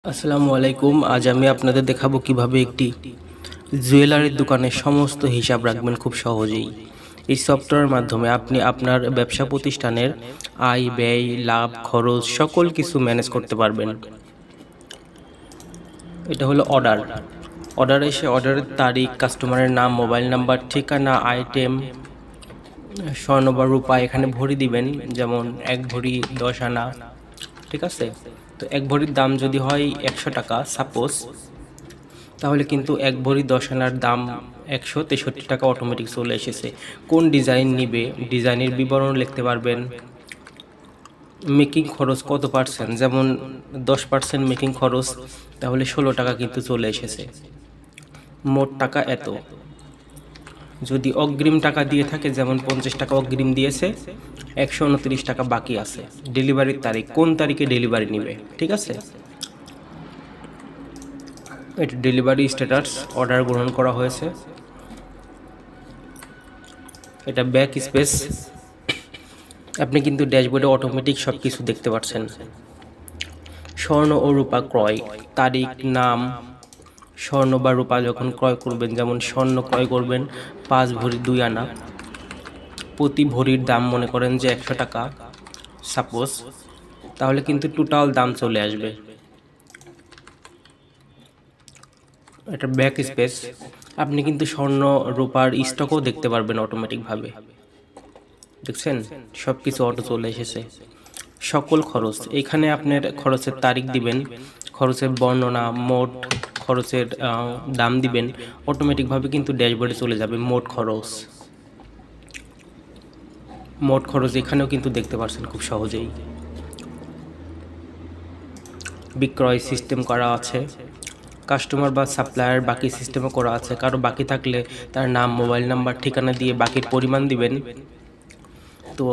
আসসালামু আলাইকুম। আজ আমি আপনাদের দেখাবো কিভাবে একটি জুয়েলারির দোকানের সমস্ত হিসাব রাখবেন খুব সহজেই। এই সফটওয়্যারের মাধ্যমে আপনি আপনার ব্যবসা প্রতিষ্ঠানের আয়, ব্যয়, লাভ, খরচ সকল কিছু ম্যানেজ করতে পারবেন। এটা হলো অর্ডার এসে অর্ডারের তারিখ, কাস্টমারের নাম, মোবাইল নাম্বার, ঠিকানা, আইটেম, স্বর্ণ বা রূপা এখানে ভরি দিবেন। যেমন 1 ভরি 10 আনা, ঠিক আছে? তো 1 ভরির দাম যদি হয় 100 টাকা সাপোজ, তাহলে কিন্তু 1 ভরি 10 আনার দাম 163 টাকা অটোমেটিক চলে এসেছে। কোন ডিজাইন নিবে, ডিজাইনের বিবরণ লিখতে পারবেন। মেকিং খরচ কত পার্সেন্ট, যেমন 10% মেকিং খরচ, তাহলে 16 টাকা কিন্তু চলে এসেছে। মোট টাকা এত। যদি অগ্রিম টাকা দিয়ে থাকে, যেমন 50 টাকা অগ্রিম দিয়েছে, 129 টাকা বাকি আছে। ডেলিভারির তারিখ, কোন তারিখে ডেলিভারি নিবে, ঠিক আছে? এটা ডেলিভারি স্ট্যাটাস, অর্ডার গ্রহণ করা হয়েছে। এটা ব্যাক স্পেস, আপনি কিন্তু ড্যাশবোর্ডে অটোমেটিক সব কিছু দেখতে পাচ্ছেন। স্বর্ণ ও রূপা ক্রয়, তারিখ, নাম। স্বর্ণ বা রূপা যখন ক্রয় করবেন, যেমন স্বর্ণ ক্রয় করবেন 5 ভরি 2 আনা, প্রতি ভরির দাম মনে করেন যে 100 টাকা সাপোজ, তাহলে কিন্তু টোটাল দাম চলে আসবে। এটা ব্যাক স্পেস, আপনি কিন্তু স্বর্ণ রূপার স্টকও দেখতে পারবেন অটোমেটিকভাবে। দেখছেন, সব কিছু অটো চলে এসেছে। সকল খরচ, এখানে আপনার খরচের তারিখ দিবেন, খরচের বর্ণনা, মোট খরচের দাম দিবেন, অটোমেটিকভাবে কিন্তু ড্যাশবোর্ডে চলে যাবে মোট খরচ এখানেও কিন্তু দেখতে পাচ্ছেন খুব সহজেই। বিক্রয় সিস্টেম করা আছে, কাস্টমার বা সাপ্লায়ার বাকি সিস্টেমও করা আছে। কারো বাকি থাকলে তার নাম, মোবাইল নাম্বার, ঠিকানা দিয়ে বাকির পরিমাণ দিবেন। তো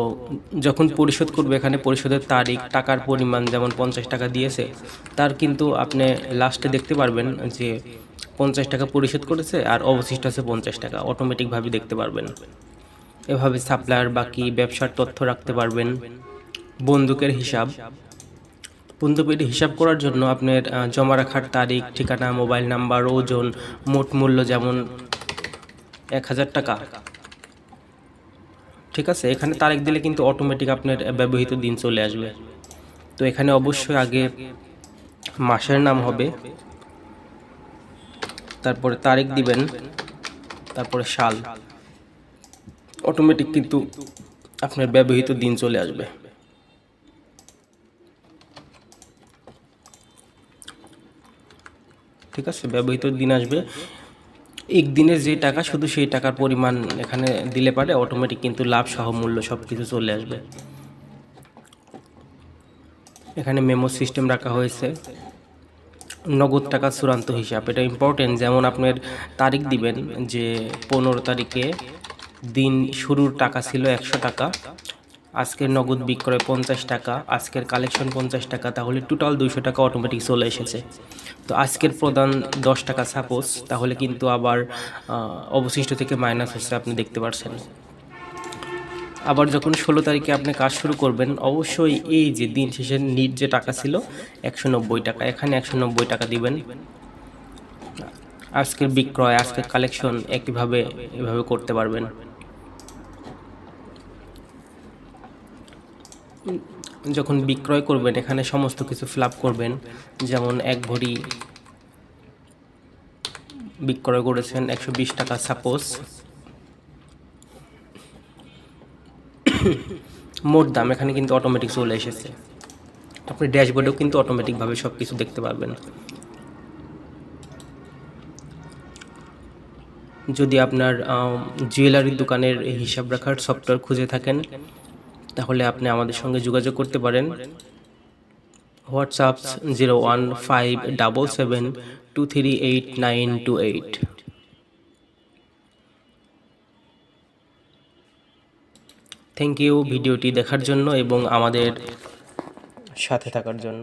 যখন পরিশোধ করবে, এখানে পরিশোধের তারিখ, টাকার পরিমাণ, যেমন 50 টাকা দিয়েছে, তার কিন্তু আপনি লাস্টে দেখতে পারবেন যে 50 টাকা পরিশোধ করেছে আর অবশিষ্ট আছে 50 টাকা, অটোমেটিকভাবে দেখতে পারবেন। এভাবে সাপ্লায়ার বাকি, ব্যবসার তথ্য রাখতে পারবেন। বন্দুকের হিসাব করার জন্য আপনার জমা রাখার তারিখ, ঠিকানা, মোবাইল নাম্বার, ওজন, মোট মূল্য, যেমন 1000 টাকা, ঠিক আছে? এখানে তারিখ দিলে কিন্তু অটোমেটিক আপনার ব্যবহৃত দিন চলে আসবে। তো এখানে অবশ্যই আগে মাসের নাম হবে, তারপরে তারিখ দিবেন, তারপরে সাল, অটোমেটিক কিন্তু আপনার ব্যবহৃত দিন চলে আসবে। ঠিক আছে, ব্যবহৃত দিন আসবে। একদিনের যে টাকা, শুধু সেই টাকার পরিমাণ এখানে দিলে পারে অটোমেটিক কিন্তু লাভ সহ মূল্য সব কিছু চলে আসবে। এখানে মেমো সিস্টেম রাখা হয়েছে। নগদ টাকা চূড়ান্ত হিসাব, এটা ইম্পর্টেন্ট। যেমন আপনার তারিখ দিবেন যে 15 তারিখে দিন শুরুর টাকা ছিল 100 টাকা, আজকের নগদ বিক্রয় 50 টাকা, আজকের কালেকশন 50 টাকা, তাহলে টোটাল 200 টাকা অটোমেটিক চলে এসেছে। তো আজকের প্রদান 10 টাকা সাপোজ, তাহলে কিন্তু আবার অবশিষ্ট থেকে মাইনাস হচ্ছে, আপনি দেখতে পাচ্ছেন। আবার যখন 16 তারিখে আপনি কাজ শুরু করবেন, অবশ্যই এই যে দিন শেষের নিট যে টাকা ছিল 190 টাকা, এখানে 190 টাকা দিবেন। আজকের বিক্রয়, আজকের কালেকশন একইভাবে এভাবে করতে পারবেন। যখন বিক্রয় করবেন, এখানে সমস্ত কিছু ফিল আপ করবেন। যেমন 1 ভরি বিক্রয় করেছেন 120 টাকা সাপোজ, মোট দাম এখানে কিন্তু অটোমেটিক চলে এসেছে। আপনি ড্যাশবোর্ডেও কিন্তু অটোমেটিকভাবে সব কিছু দেখতে পারবেন। যদি আপনার জুয়েলারির দোকানের হিসাব রাখার সফটওয়্যার খুঁজে থাকেন, তাহলে আপনি আমাদের সঙ্গে যোগাযোগ করতে পারেন। হোয়াটসঅ্যাপ 01577238928। থ্যাংক ইউ ভিডিওটি দেখার জন্য এবং আমাদের সাথে থাকার জন্য।